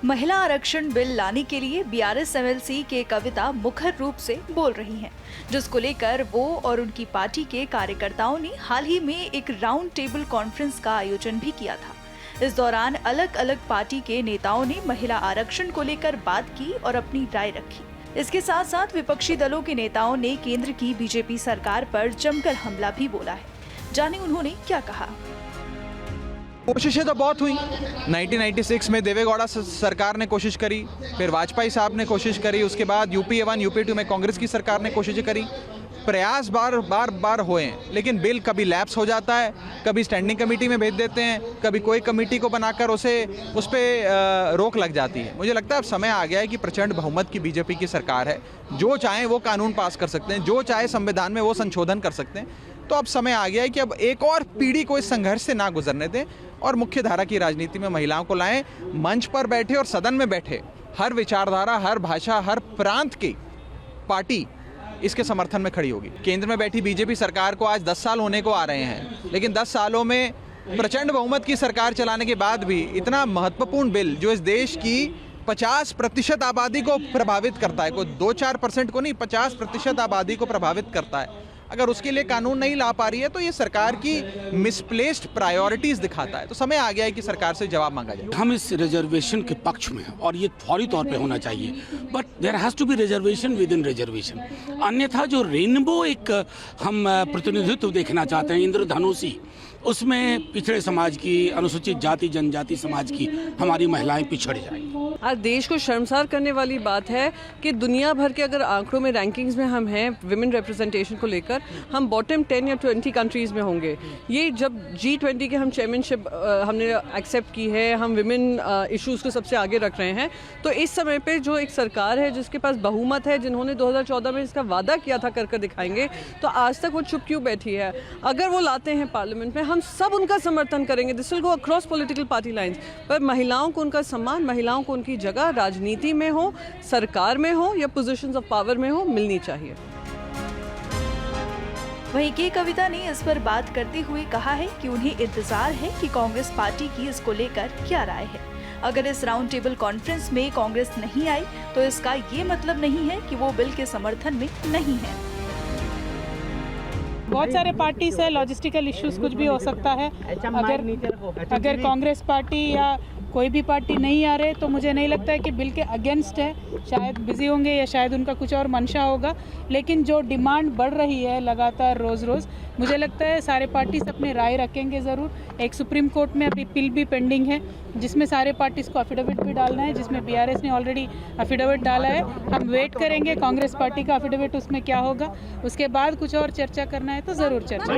महिला आरक्षण बिल लाने के लिए बीआरएस एमएलसी के कविता मुखर रूप से बोल रही हैं, जिसको लेकर वो और उनकी पार्टी के कार्यकर्ताओं ने हाल ही में एक राउंड टेबल कॉन्फ्रेंस का आयोजन भी किया था। इस दौरान अलग अलग पार्टी के नेताओं ने महिला आरक्षण को लेकर बात की और अपनी राय रखी। इसके साथ साथ विपक्षी दलों के नेताओं ने केंद्र की बीजेपी सरकार पर जमकर हमला भी बोला है। जाने उन्होंने क्या कहा। कोशिशें तो बहुत हुई। 1996 में देवेगौड़ा सरकार ने कोशिश करी, फिर वाजपेयी साहब ने कोशिश करी, उसके बाद यूपीए 1 यूपीए 2 में कांग्रेस की सरकार ने कोशिशें करी। प्रयास बार हुए हैं, लेकिन बिल कभी लैप्स हो जाता है, कभी स्टैंडिंग कमेटी में भेज देते हैं, कभी कोई कमेटी को बनाकर उस पर रोक लग जाती है। मुझे लगता है अब समय आ गया है कि प्रचंड बहुमत की बीजेपी की सरकार है, जो चाहे वो कानून पास कर सकते हैं, जो चाहे संविधान में वो संशोधन कर सकते हैं। तो अब समय आ गया है कि अब एक और पीढ़ी को इस संघर्ष से ना गुजरने दें और मुख्य धारा की राजनीति में महिलाओं को लाएं। मंच पर बैठे और सदन में बैठे हर विचारधारा, हर भाषा, हर प्रांत की पार्टी इसके समर्थन में खड़ी होगी। केंद्र में बैठी बीजेपी सरकार को आज 10 साल होने को आ रहे हैं, लेकिन 10 सालों में प्रचंड बहुमत की सरकार चलाने के बाद भी इतना महत्वपूर्ण बिल जो इस देश की 50% आबादी को प्रभावित करता है, कोई 2-4% को नहीं, 50% आबादी को प्रभावित करता है, अगर उसके लिए कानून नहीं ला पा रही है तो ये सरकार की मिसप्लेस्ड प्रायोरिटीज दिखाता है। तो समय आ गया है कि सरकार से जवाब मांगा जाए। हम इस रिजर्वेशन के पक्ष में हैं और ये फौरी तौर पे होना चाहिए, but there has to be reservation within reservation. अन्यथा जो रेनबो एक हम प्रतिनिधित्व देखना चाहते हैं, इंद्रधनुषी, उसमें पिछड़े समाज की, अनुसूचित जाति जनजाति समाज की हमारी महिलाएं पिछड़ जाएंगी। आज देश को शर्मसार करने वाली बात है कि दुनिया भर के अगर आंकड़ों में, रैंकिंग्स में हम हैं विमेन रिप्रेजेंटेशन को लेकर, हम बॉटम 10 या 20 कंट्रीज में होंगे। ये जब G20 के हम चेयरमैनशिप हमने एक्सेप्ट की है, हम विमेन इश्यूज़ को सबसे आगे रख रहे हैं, तो इस समय पे जो एक सरकार है जिसके पास बहुमत है, जिन्होंने 2014 में इसका वादा किया था कर दिखाएंगे, तो आज तक वो चुप क्यों बैठी है? अगर वो लाते हैं पार्लियामेंट में, हम सब उनका समर्थन करेंगे। This will go across political party lines. पर महिलाओं को उनका सम्मान, महिलाओं को उनकी जगह राजनीति में हो, सरकार में हो या पोजीशंस ऑफ पावर में हो, मिलनी चाहिए। वहीं के कविता ने इस पर बात करते हुए कहा है कि उन्हें इंतजार है कि कांग्रेस पार्टी की इसको लेकर क्या राय है। अगर इस राउंड टेबल कॉन्फ्रेंस में कांग्रेस नहीं आई तो इसका ये मतलब नहीं है कि वो बिल के समर्थन में नहीं है। बहुत सारे पार्टीज है, लॉजिस्टिकल इश्यूज कुछ भी हो सकता है। अगर कांग्रेस पार्टी या कोई भी पार्टी नहीं आ रहे तो मुझे नहीं लगता है कि बिल के अगेंस्ट है। शायद बिजी होंगे या शायद उनका कुछ और मंशा होगा, लेकिन जो डिमांड बढ़ रही है लगातार रोज़, मुझे लगता है सारे पार्टीज अपनी राय रखेंगे ज़रूर। एक सुप्रीम कोर्ट में अभी बिल भी पेंडिंग है जिसमें सारे पार्टीज को अफिडेविट भी डालना है, जिसमें बीआरएस ने ऑलरेडी अफिडेविट डाला है। हम वेट करेंगे कांग्रेस पार्टी का अफिडेविट उसमें क्या होगा, उसके बाद कुछ और चर्चा करना है तो ज़रूर चर्चा।